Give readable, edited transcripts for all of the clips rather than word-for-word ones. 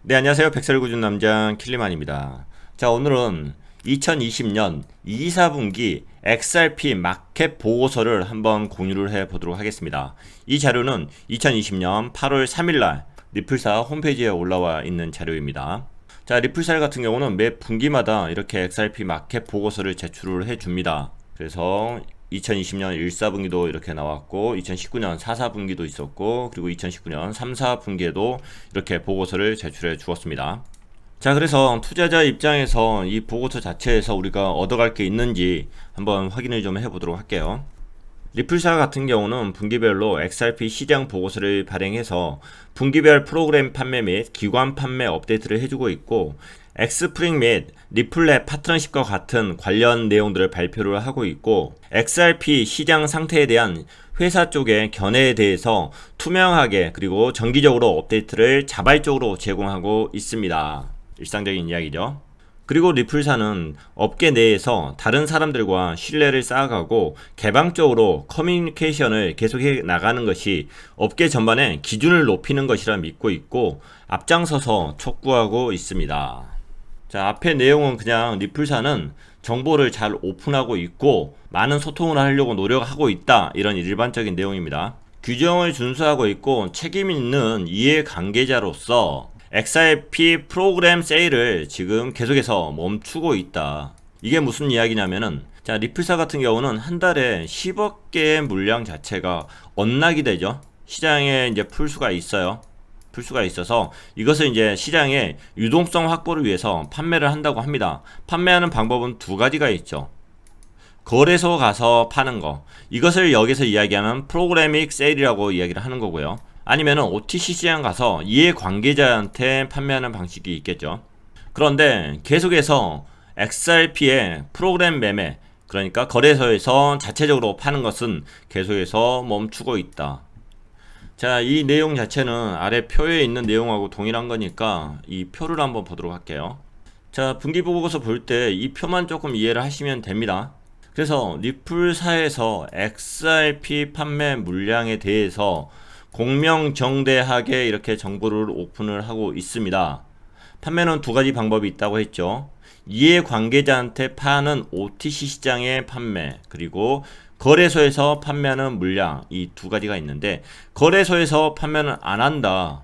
네, 안녕하세요. 백설구준 남장 킬리만입니다. 자, 오늘은 2020년 2, 4분기 XRP 마켓 보고서를 한번 공유를 해 보도록 하겠습니다. 이 자료는 2020년 8월 3일날 리플사 홈페이지에 올라와 있는 자료입니다. 자, 리플사 같은 경우는 매 분기마다 이렇게 XRP 마켓 보고서를 제출을 해 줍니다. 그래서 2020년 1, 4분기도 이렇게 나왔고 2019년 4, 4분기도 있었고 그리고 2019년 3, 4분기에도 이렇게 보고서를 제출해 주었습니다. 자, 그래서 투자자 입장에서 이 보고서 자체에서 우리가 얻어갈 게 있는지 한번 확인을 좀 해보도록 할게요. 리플사 같은 경우는 분기별로 XRP 시장 보고서를 발행해서 분기별 프로그램 판매 및 기관 판매 업데이트를 해주고 있고 엑스프링 및 리플렛 파트너십과 같은 관련 내용들을 발표를 하고 있고 XRP 시장 상태에 대한 회사 쪽의 견해에 대해서 투명하게 그리고 정기적으로 업데이트를 자발적으로 제공하고 있습니다. 일상적인 이야기죠. 그리고 리플사는 업계 내에서 다른 사람들과 신뢰를 쌓아가고 개방적으로 커뮤니케이션을 계속해 나가는 것이 업계 전반의 기준을 높이는 것이라 믿고 있고 앞장서서 촉구하고 있습니다. 자, 앞의 내용은 그냥 리플사는 정보를 잘 오픈하고 있고 많은 소통을 하려고 노력하고 있다, 이런 일반적인 내용입니다. 규정을 준수하고 있고 책임 있는 이해관계자로서 XRP 프로그램 세일을 지금 계속해서 멈추고 있다. 이게 무슨 이야기냐면은, 자, 리플사 같은 경우는 한 달에 10억 개의 물량 자체가 언락이 되죠. 시장에 이제 풀 수가 있어요. 풀 수가 있어서 이것을 이제 시장의 유동성 확보를 위해서 판매를 한다고 합니다. 판매하는 방법은 두 가지가 있죠. 거래소 가서 파는 거, 이것을 여기서 이야기하는 프로그래믹 세일이라고 이야기를 하는 거고요. 아니면은 OTC 시장 가서 이해관계자한테 판매하는 방식이 있겠죠. 그런데 계속해서 XRP의 프로그램 매매, 그러니까 거래소에서 자체적으로 파는 것은 계속해서 멈추고 있다. 자, 이 내용 자체는 아래 표에 있는 내용하고 동일한 거니까 이 표를 한번 보도록 할게요. 자, 분기보고서 볼 때 이 표만 조금 이해를 하시면 됩니다. 그래서 리플사에서 XRP 판매 물량에 대해서 공명정대하게 이렇게 정보를 오픈을 하고 있습니다. 판매는 두 가지 방법이 있다고 했죠. 이해관계자한테 파는 OTC 시장의 판매, 그리고 거래소에서 판매하는 물량, 이 두 가지가 있는데 거래소에서 판매는 안 한다.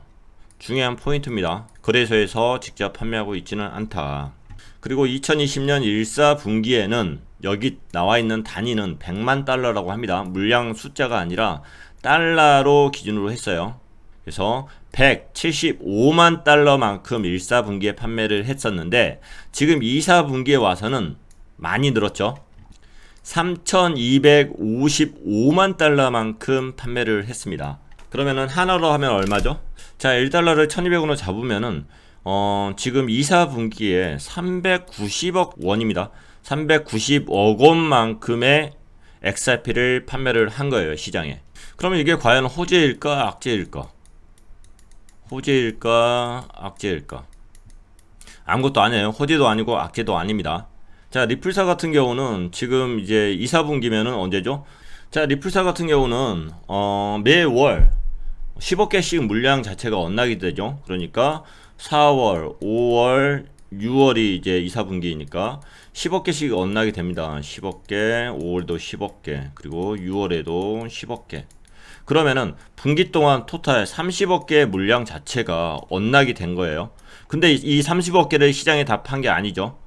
중요한 포인트입니다. 거래소에서 직접 판매하고 있지는 않다. 그리고 2020년 1, 4분기에는 여기 나와 있는 단위는 100만 달러라고 합니다. 물량 숫자가 아니라 달러로 기준으로 했어요. 그래서 175만 달러만큼 1, 4분기에 판매를 했었는데 지금 2, 4분기에 와서는 많이 늘었죠. 3,255만 달러만큼 판매를 했습니다. 그러면은 하나로 하면 얼마죠? 자, 1달러를 1,200원으로 잡으면은 지금 2, 4분기에 390억 원입니다. 390억 원만큼의 XRP를 판매를 한 거예요, 시장에. 그러면 이게 과연 호재일까, 악재일까? 호재일까, 악재일까? 아무것도 아니에요. 호재도 아니고 악재도 아닙니다. 자, 리플사 같은 경우는 지금 이제 2, 4분기면은 언제죠? 자, 리플사 같은 경우는 매월 10억 개씩 물량 자체가 언락이 되죠. 그러니까 4월, 5월, 6월이 이제 2, 4분기니까 10억 개씩 언락이 됩니다. 10억 개, 5월도 10억 개, 그리고 6월에도 10억 개. 그러면은 분기 동안 토탈 30억 개의 물량 자체가 언락이 된 거예요. 근데 이 30억 개를 시장에 다 판 게 아니죠.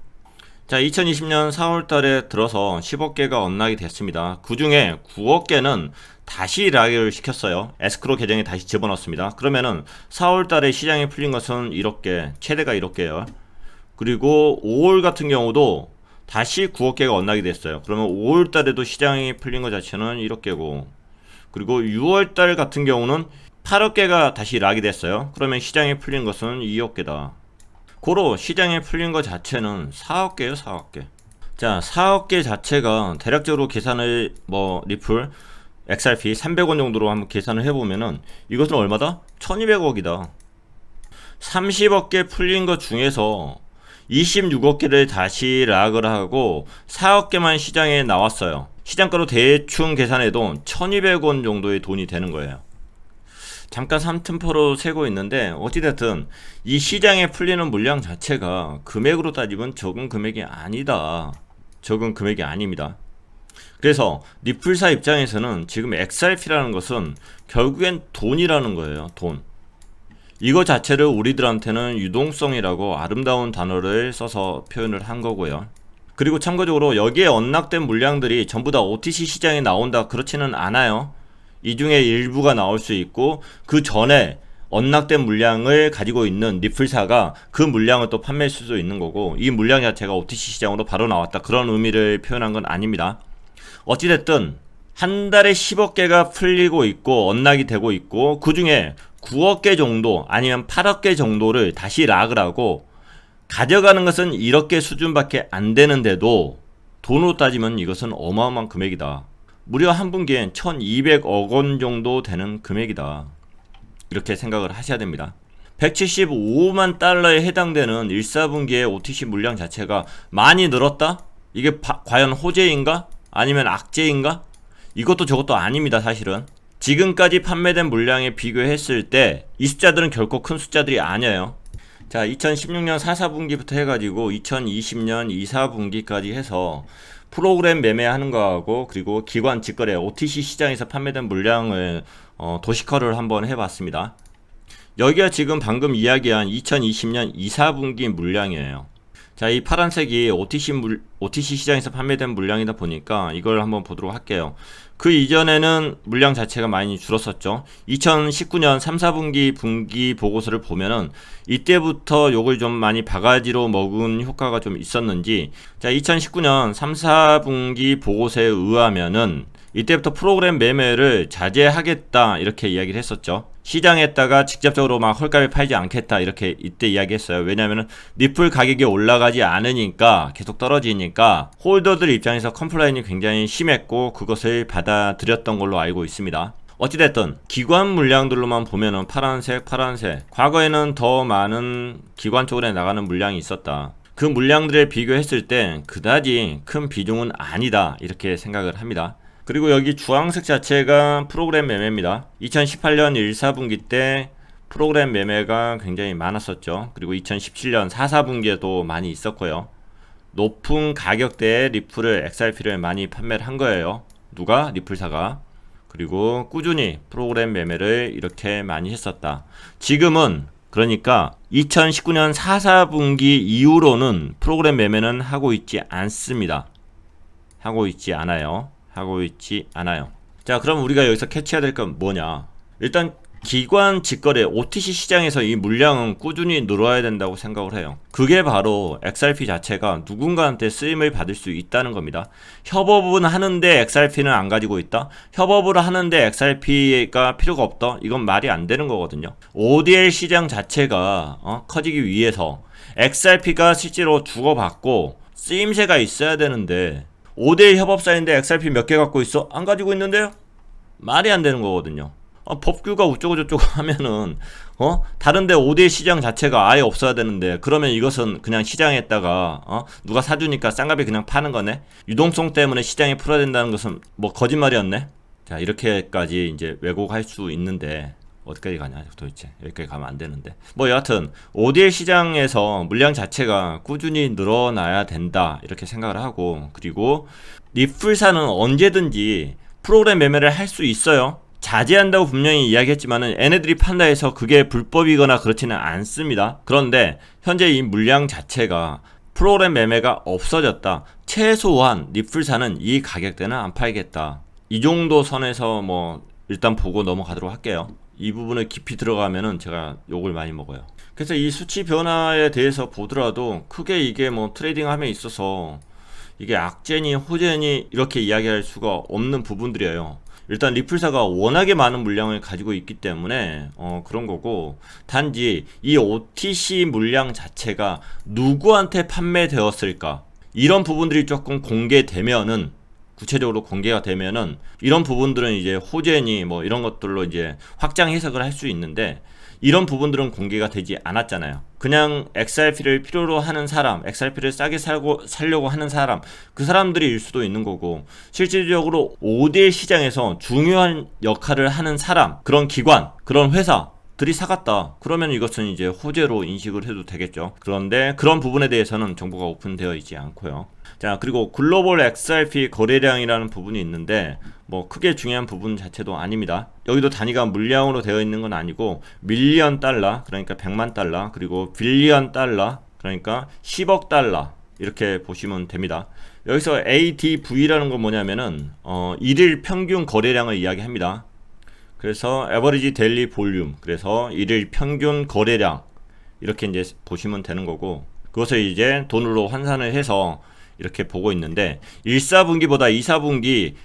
자, 2020년 4월 달에 들어서 10억 개가 언락이 됐습니다. 그 중에 9억 개는 다시 락을 시켰어요. 에스크로 계정에 다시 집어넣습니다. 그러면은 4월 달에 시장에 풀린 것은 1억 개, 최대가 1억 개예요. 그리고 5월 같은 경우도 다시 9억 개가 언락이 됐어요. 그러면 5월 달에도 시장에 풀린 것 자체는 1억 개고, 그리고 6월 달 같은 경우는 8억 개가 다시 락이 됐어요. 그러면 시장에 풀린 것은 2억 개다. 고로 시장에 풀린 것 자체는 4억 개예요, 4억 개. 자, 4억 개 자체가 대략적으로 계산을 리플 XRP 300원 정도로 한번 계산을 해보면은 이것은 얼마다? 1200억이다. 30억 개 풀린 것 중에서 26억 개를 다시 락을 하고 4억 개만 시장에 나왔어요. 시장가로 대충 계산해도 1200원 정도의 돈이 되는 거예요. 잠깐 3템포로 세고 있는데 어찌됐든 이 시장에 풀리는 물량 자체가 금액으로 따지면 적은 금액이 아니다. 적은 금액이 아닙니다. 그래서 리플사 입장에서는 지금 XRP라는 것은 결국엔 돈이라는 거예요. 돈. 이거 자체를 우리들한테는 유동성이라고 아름다운 단어를 써서 표현을 한 거고요. 그리고 참고적으로 여기에 언락된 물량들이 전부 다 OTC 시장에 나온다 그렇지는 않아요. 이 중에 일부가 나올 수 있고 그 전에 언락된 물량을 가지고 있는 리플사가 그 물량을 또 판매할 수도 있는 거고, 이 물량 자체가 OTC 시장으로 바로 나왔다 그런 의미를 표현한 건 아닙니다. 어찌됐든 한 달에 10억 개가 풀리고 있고 언락이 되고 있고 그 중에 9억 개 정도 아니면 8억 개 정도를 다시 락을 하고 가져가는 것은 1억 개 수준밖에 안 되는데도 돈으로 따지면 이것은 어마어마한 금액이다. 무려 한 분기엔 1200억 원 정도 되는 금액이다. 이렇게 생각을 하셔야 됩니다. 175만 달러에 해당되는 1, 4분기의 OTC 물량 자체가 많이 늘었다? 이게 과연 호재인가? 아니면 악재인가? 이것도 저것도 아닙니다. 사실은 지금까지 판매된 물량에 비교했을 때 이 숫자들은 결코 큰 숫자들이 아니에요. 자, 2016년 4, 4분기부터 해가지고 2020년 2, 4분기까지 해서 프로그램 매매하는 거하고 그리고 기관 직거래 OTC 시장에서 판매된 물량을 도식화를 한번 해봤습니다. 여기가 지금 방금 이야기한 2020년 2, 4분기 물량이에요. 자, 이 파란색이 OTC 시장에서 판매된 물량이다 보니까 이걸 한번 보도록 할게요. 그 이전에는 물량 자체가 많이 줄었었죠. 2019년 3, 4분기 분기 보고서를 보면은 이때부터 요걸 좀 많이 바가지로 먹은 효과가 좀 있었는지, 자, 2019년 3, 4분기 보고서에 의하면은 이때부터 프로그램 매매를 자제하겠다 이렇게 이야기를 했었죠. 시장에다가 직접적으로 막 헐값에 팔지 않겠다 이렇게 이때 이야기했어요. 왜냐하면 리플 가격이 올라가지 않으니까 계속 떨어지니까 홀더들 입장에서 컴플라인이 굉장히 심했고 그것을 받아들였던 걸로 알고 있습니다. 어찌됐든 기관 물량들로만 보면은 파란색 과거에는 더 많은 기관 쪽으로 나가는 물량이 있었다. 그 물량들을 비교했을 때 그다지 큰 비중은 아니다 이렇게 생각을 합니다. 그리고 여기 주황색 자체가 프로그램 매매입니다. 2018년 1, 4분기 때 프로그램 매매가 굉장히 많았었죠. 그리고 2017년 4, 4분기에도 많이 있었고요. 높은 가격대의 리플을 XRP를 많이 판매를 한 거예요. 누가? 리플사가. 그리고 꾸준히 프로그램 매매를 이렇게 많이 했었다. 지금은 그러니까 2019년 4, 4분기 이후로는 프로그램 매매는 하고 있지 않습니다. 하고 있지 않아요. 자, 그럼 우리가 여기서 캐치해야 될 건 뭐냐? 일단 기관 직거래 OTC 시장에서 이 물량은 꾸준히 늘어야 된다고 생각을 해요. 그게 바로 XRP 자체가 누군가한테 쓰임을 받을 수 있다는 겁니다. 협업은 하는데 XRP는 안 가지고 있다? 협업을 하는데 XRP가 필요가 없다? 이건 말이 안 되는 거거든요. ODL 시장 자체가 커지기 위해서 XRP가 실제로 주고받고 쓰임새가 있어야 되는데 5대1 협업사인데 XRP 몇 개 갖고 있어? 안 가지고 있는데요? 말이 안 되는 거거든요. 법규가 어쩌고 저쩌고 하면은 다른데 5대1 시장 자체가 아예 없어야 되는데, 그러면 이것은 그냥 시장에다가 누가 사주니까 싼 값에 그냥 파는 거네. 유동성 때문에 시장에 풀어야 된다는 것은 뭐 거짓말이었네. 자, 이렇게까지 이제 왜곡할 수 있는데 어디까지 가냐 도대체. 여기까지 가면 안 되는데, 뭐 여하튼 ODL 시장에서 물량 자체가 꾸준히 늘어나야 된다 이렇게 생각을 하고, 그리고 리플사는 언제든지 프로그램 매매를 할 수 있어요. 자제한다고 분명히 이야기했지만은 얘네들이 판다 해서 그게 불법이거나 그렇지는 않습니다. 그런데 현재 이 물량 자체가 프로그램 매매가 없어졌다. 최소한 리플사는 이 가격대는 안 팔겠다. 이 정도 선에서 뭐 일단 보고 넘어가도록 할게요. 이 부분을 깊이 들어가면은 제가 욕을 많이 먹어요. 그래서 이 수치 변화에 대해서 보더라도 크게 이게 뭐 트레이딩 함에 있어서 이게 악재니 호재니 이렇게 이야기할 수가 없는 부분들이에요. 일단 리플사가 워낙에 많은 물량을 가지고 있기 때문에 그런 거고, 단지 이 OTC 물량 자체가 누구한테 판매되었을까, 이런 부분들이 조금 공개되면은, 구체적으로 공개가 되면은 이런 부분들은 이제 호재니 뭐 이런 것들로 이제 확장 해석을 할 수 있는데, 이런 부분들은 공개가 되지 않았잖아요. 그냥 XRP를 필요로 하는 사람, XRP를 싸게 살려고 하는 사람, 그 사람들이 일 수도 있는 거고, 실질적으로 5대 시장에서 중요한 역할을 하는 사람, 그런 기관, 그런 회사 들이 사갔다. 그러면 이것은 이제 호재로 인식을 해도 되겠죠. 그런데 그런 부분에 대해서는 정보가 오픈되어 있지 않고요. 자, 그리고 글로벌 XRP 거래량이라는 부분이 있는데 뭐 크게 중요한 부분 자체도 아닙니다. 여기도 단위가 물량으로 되어 있는 건 아니고 밀리언 달러, 그러니까 100만 달러, 그리고 빌리언 달러, 그러니까 10억 달러 이렇게 보시면 됩니다. 여기서 ADV라는 건 뭐냐면은 일일 평균 거래량을 이야기합니다. 그래서 에버리지 데일리 볼륨, 그래서 일일 평균 거래량 이렇게 이제 보시면 되는 거고, 그것을 이제 돈으로 환산을 해서 이렇게 보고 있는데 1사분기보다 2사분기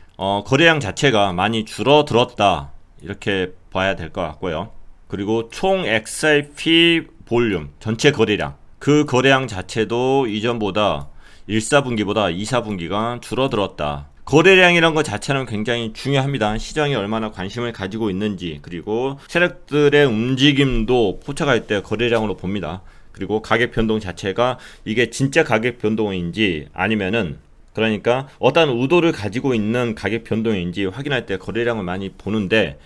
거래량 자체가 많이 줄어들었다 이렇게 봐야 될 것 같고요. 그리고 총 XRP 볼륨 전체 거래량, 그 거래량 자체도 이전보다 1사분기보다 2사분기가 줄어들었다. 거래량이란 것 자체는 굉장히 중요합니다. 시장이 얼마나 관심을 가지고 있는지, 그리고 세력들의 움직임도 포착할 때 거래량으로 봅니다. 그리고 가격 변동 자체가 이게 진짜 가격 변동인지 아니면은 그러니까 어떤 의도를 가지고 있는 가격 변동인지 확인할 때 거래량을 많이 보는데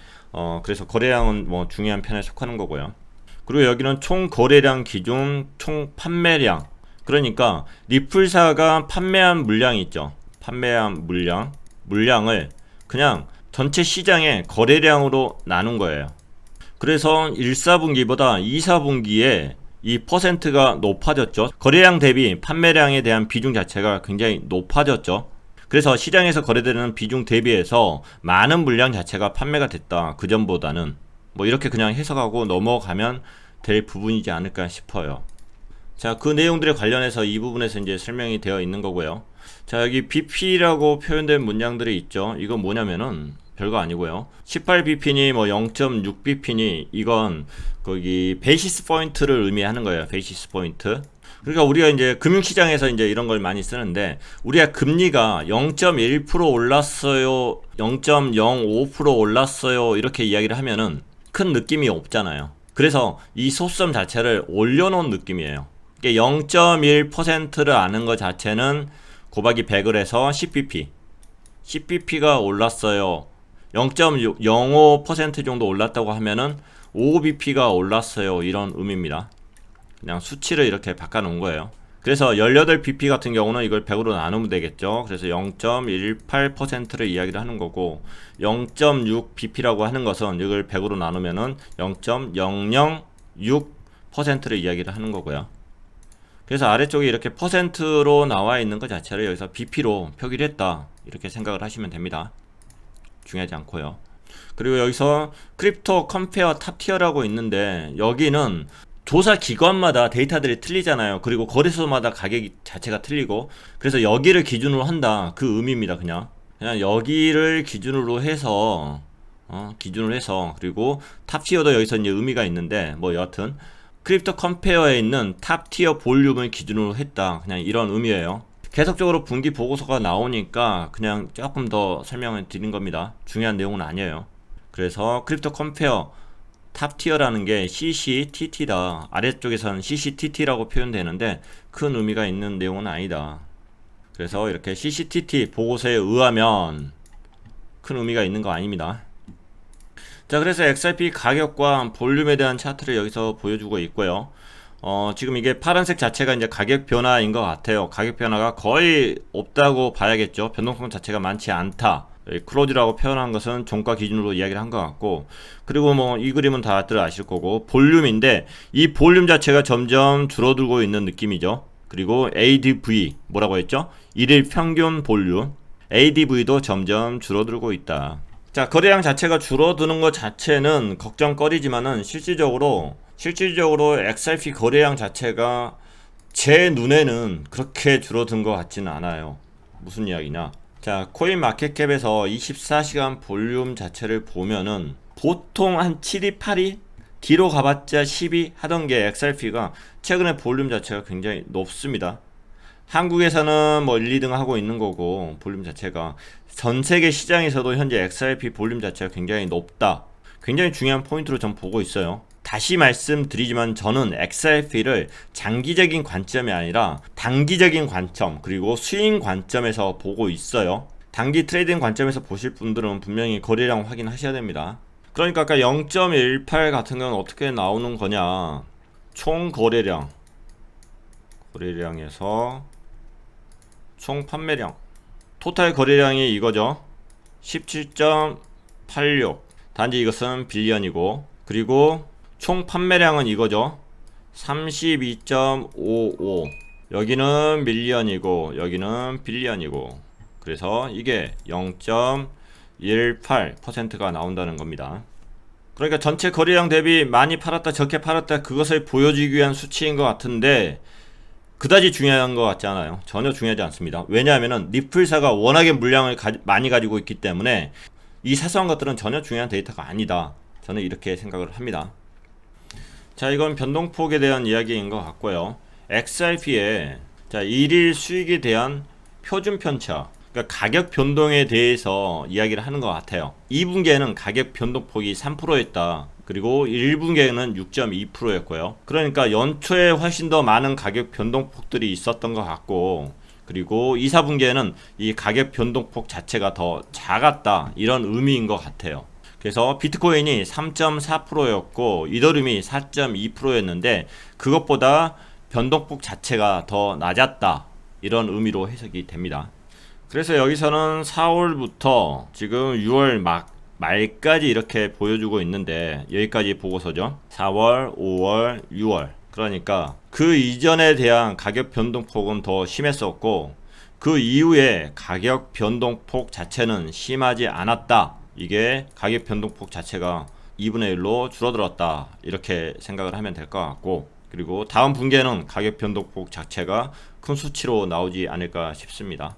그래서 거래량은 뭐 중요한 편에 속하는 거고요. 그리고 여기는 총 거래량 기준 총 판매량, 그러니까 리플사가 판매한 물량이 있죠. 판매한 물량을 그냥 전체 시장의 거래량으로 나눈 거예요. 그래서 1사분기보다 2사분기에 이 퍼센트가 높아졌죠. 거래량 대비 판매량에 대한 비중 자체가 굉장히 높아졌죠. 그래서 시장에서 거래되는 비중 대비해서 많은 물량 자체가 판매가 됐다. 그전보다는 뭐 이렇게 그냥 해석하고 넘어가면 될 부분이지 않을까 싶어요. 자, 그 내용들에 관련해서 이 부분에서 이제 설명이 되어 있는 거고요. 자, 여기 BP라고 표현된 문장들이 있죠. 이건 뭐냐면은 별거 아니고요. 18BP니 뭐 0.6BP니 이건 거기 베이시스 포인트를 의미하는 거예요. 베이시스 포인트. 그러니까 우리가 이제 금융시장에서 이제 이런 걸 많이 쓰는데, 우리가 금리가 0.1% 올랐어요, 0.05% 올랐어요 이렇게 이야기를 하면은 큰 느낌이 없잖아요. 그래서 이 소수점 자체를 올려놓은 느낌이에요. 0.1%를 아는 것 자체는 곱하기 100을 해서 10bp. 10bp가 올랐어요. 0.05% 정도 올랐다고 하면은 5bp가 올랐어요. 이런 의미입니다. 그냥 수치를 이렇게 바꿔 놓은 거예요. 그래서 18bp 같은 경우는 이걸 100으로 나누면 되겠죠. 그래서 0.18%를 이야기를 하는 거고, 0.6bp라고 하는 것은 이걸 100으로 나누면은 0.006%를 이야기를 하는 거고요. 그래서 아래쪽에 이렇게 퍼센트로 나와 있는 것 자체를 여기서 bp로 표기를 했다 이렇게 생각을 하시면 됩니다. 중요하지 않고요. 그리고 여기서 크립토 컴페어 탑티어라고 있는데, 여기는 조사 기관마다 데이터들이 틀리잖아요. 그리고 거래소마다 가격 자체가 틀리고, 그래서 여기를 기준으로 한다 그 의미입니다. 그냥 여기를 기준으로 해서 그리고 탑티어도 여기서 이제 의미가 있는데, 뭐 여하튼 크립토 컴페어에 있는 탑티어 볼륨을 기준으로 했다, 그냥 이런 의미예요. 계속적으로 분기 보고서가 나오니까 그냥 조금 더 설명을 드린 겁니다. 중요한 내용은 아니에요. 그래서 크립토 컴페어 탑티어라는 게 CCTT다. 아래쪽에서는 CCTT라고 표현되는데 큰 의미가 있는 내용은 아니다. 그래서 이렇게 CCTT 보고서에 의하면 큰 의미가 있는 거 아닙니다. 자, 그래서 XRP 가격과 볼륨에 대한 차트를 여기서 보여주고 있고요. 지금 이게 파란색 자체가 이제 가격 변화인 것 같아요. 가격 변화가 거의 없다고 봐야겠죠. 변동성 자체가 많지 않다. 클로즈라고 표현한 것은 종가 기준으로 이야기를 한 것 같고, 그리고 뭐 이 그림은 다들 아실 거고, 볼륨인데 이 볼륨 자체가 점점 줄어들고 있는 느낌이죠. 그리고 ADV 뭐라고 했죠? 일일 평균 볼륨, ADV도 점점 줄어들고 있다. 자, 거래량 자체가 줄어드는 것 자체는 걱정거리지만은 실질적으로 XRP 거래량 자체가 제 눈에는 그렇게 줄어든 것 같지는 않아요. 무슨 이야기냐? 자, 코인마켓캡에서 24시간 볼륨 자체를 보면은 보통 한 7위, 8위? 뒤로 가봤자 10위 하던 게 XRP가 최근에 볼륨 자체가 굉장히 높습니다. 한국에서는 뭐 1, 2등 하고 있는 거고, 볼륨 자체가 전 세계 시장에서도 현재 XRP 볼륨 자체가 굉장히 높다. 굉장히 중요한 포인트로 전 보고 있어요. 다시 말씀드리지만 저는 XRP를 장기적인 관점이 아니라 단기적인 관점 그리고 스윙 관점에서 보고 있어요. 단기 트레이딩 관점에서 보실 분들은 분명히 거래량 확인하셔야 됩니다. 그러니까 아까 0.18 같은 경우는 어떻게 나오는 거냐, 총 거래량에서 총 판매량, 토탈 거래량이 이거죠. 17.86. 단지 이것은 빌리언이고, 그리고 총 판매량은 이거죠. 32.55. 여기는 밀리언이고 여기는 빌리언이고, 그래서 이게 0.18%가 나온다는 겁니다. 그러니까 전체 거래량 대비 많이 팔았다 적게 팔았다 그것을 보여주기 위한 수치인 것 같은데 그다지 중요한 것 같지 않아요. 전혀 중요하지 않습니다. 왜냐하면 리플사가 워낙에 물량을 많이 가지고 있기 때문에 이 사소한 것들은 전혀 중요한 데이터가 아니다. 저는 이렇게 생각을 합니다. 자, 이건 변동폭에 대한 이야기인 것 같고요. XRP의 자, 일일 수익에 대한 표준 편차, 그러니까 가격 변동에 대해서 이야기를 하는 것 같아요. 2분기에는 가격 변동폭이 3%였다. 그리고 1분기에는 6.2%였고요. 그러니까 연초에 훨씬 더 많은 가격 변동폭들이 있었던 것 같고, 그리고 2, 4분기에는 이 가격 변동폭 자체가 더 작았다, 이런 의미인 것 같아요. 그래서 비트코인이 3.4%였고 이더리움이 4.2%였는데 그것보다 변동폭 자체가 더 낮았다, 이런 의미로 해석이 됩니다. 그래서 여기서는 4월부터 지금 6월 말까지 이렇게 보여주고 있는데, 여기까지 보고서죠. 4월, 5월, 6월. 그러니까 그 이전에 대한 가격 변동폭은 더 심했었고 그 이후에 가격 변동폭 자체는 심하지 않았다. 이게 가격 변동폭 자체가 2분의 1로 줄어들었다, 이렇게 생각을 하면 될 것 같고, 그리고 다음 분기에는 가격 변동폭 자체가 큰 수치로 나오지 않을까 싶습니다.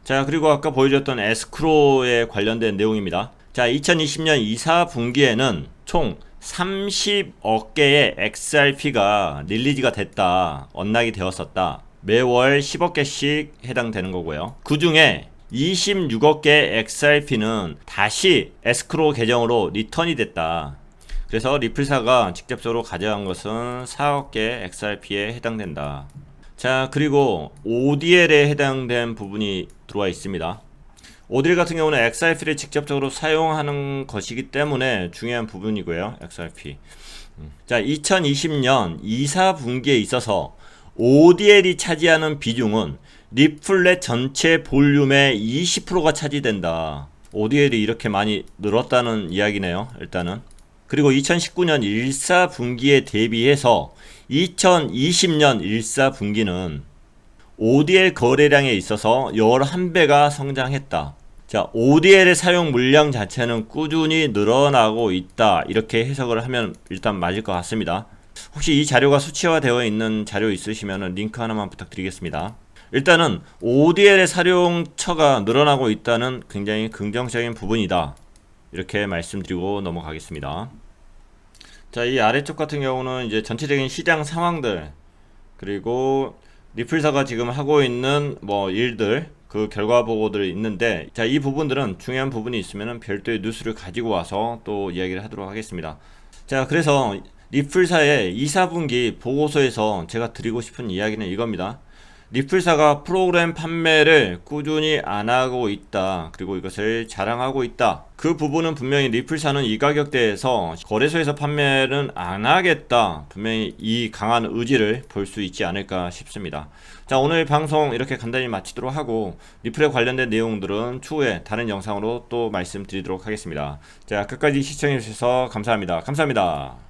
자, 그리고 아까 보여줬던 에스크로에 관련된 내용입니다. 자, 2020년 2, 4분기에는 총 30억 개의 XRP가 릴리즈가 됐다, 언락이 되었었다. 매월 10억 개씩 해당되는 거고요. 그 중에 26억 개의 XRP는 다시 에스크로 계정으로 리턴이 됐다. 그래서 리플사가 직접적으로 가져간 것은 4억 개 XRP에 해당된다. 자, 그리고 ODL에 해당된 부분이 들어와 있습니다. ODL 같은 경우는 XRP를 직접적으로 사용하는 것이기 때문에 중요한 부분이고요. XRP. 자, 2020년 2, 4분기에 있어서 ODL이 차지하는 비중은 리플렛 전체 볼륨의 20%가 차지된다. ODL이 이렇게 많이 늘었다는 이야기네요, 일단은. 그리고 2019년 1, 4분기에 대비해서 2020년 1, 4분기는 ODL 거래량에 있어서 11배가 성장했다. 자, ODL의 사용 물량 자체는 꾸준히 늘어나고 있다, 이렇게 해석을 하면 일단 맞을 것 같습니다. 혹시 이 자료가 수치화되어 있는 자료 있으시면 링크 하나만 부탁드리겠습니다. 일단은 ODL의 사용처가 늘어나고 있다는 굉장히 긍정적인 부분이다, 이렇게 말씀드리고 넘어가겠습니다. 자, 이 아래쪽 같은 경우는 이제 전체적인 시장 상황들, 그리고 리플사가 지금 하고 있는 일들, 그 결과 보고들이 있는데, 자, 이 부분들은 중요한 부분이 있으면 별도의 뉴스를 가지고 와서 또 이야기를 하도록 하겠습니다. 자, 그래서 리플사의 2, 4분기 보고서에서 제가 드리고 싶은 이야기는 이겁니다. 리플사가 프로그램 판매를 꾸준히 안 하고 있다, 그리고 이것을 자랑하고 있다. 그 부분은 분명히 리플사는 이 가격대에서 거래소에서 판매는 안 하겠다, 분명히 이 강한 의지를 볼 수 있지 않을까 싶습니다. 자, 오늘 방송 이렇게 간단히 마치도록 하고, 리플에 관련된 내용들은 추후에 다른 영상으로 또 말씀드리도록 하겠습니다. 자, 끝까지 시청해주셔서 감사합니다. 감사합니다.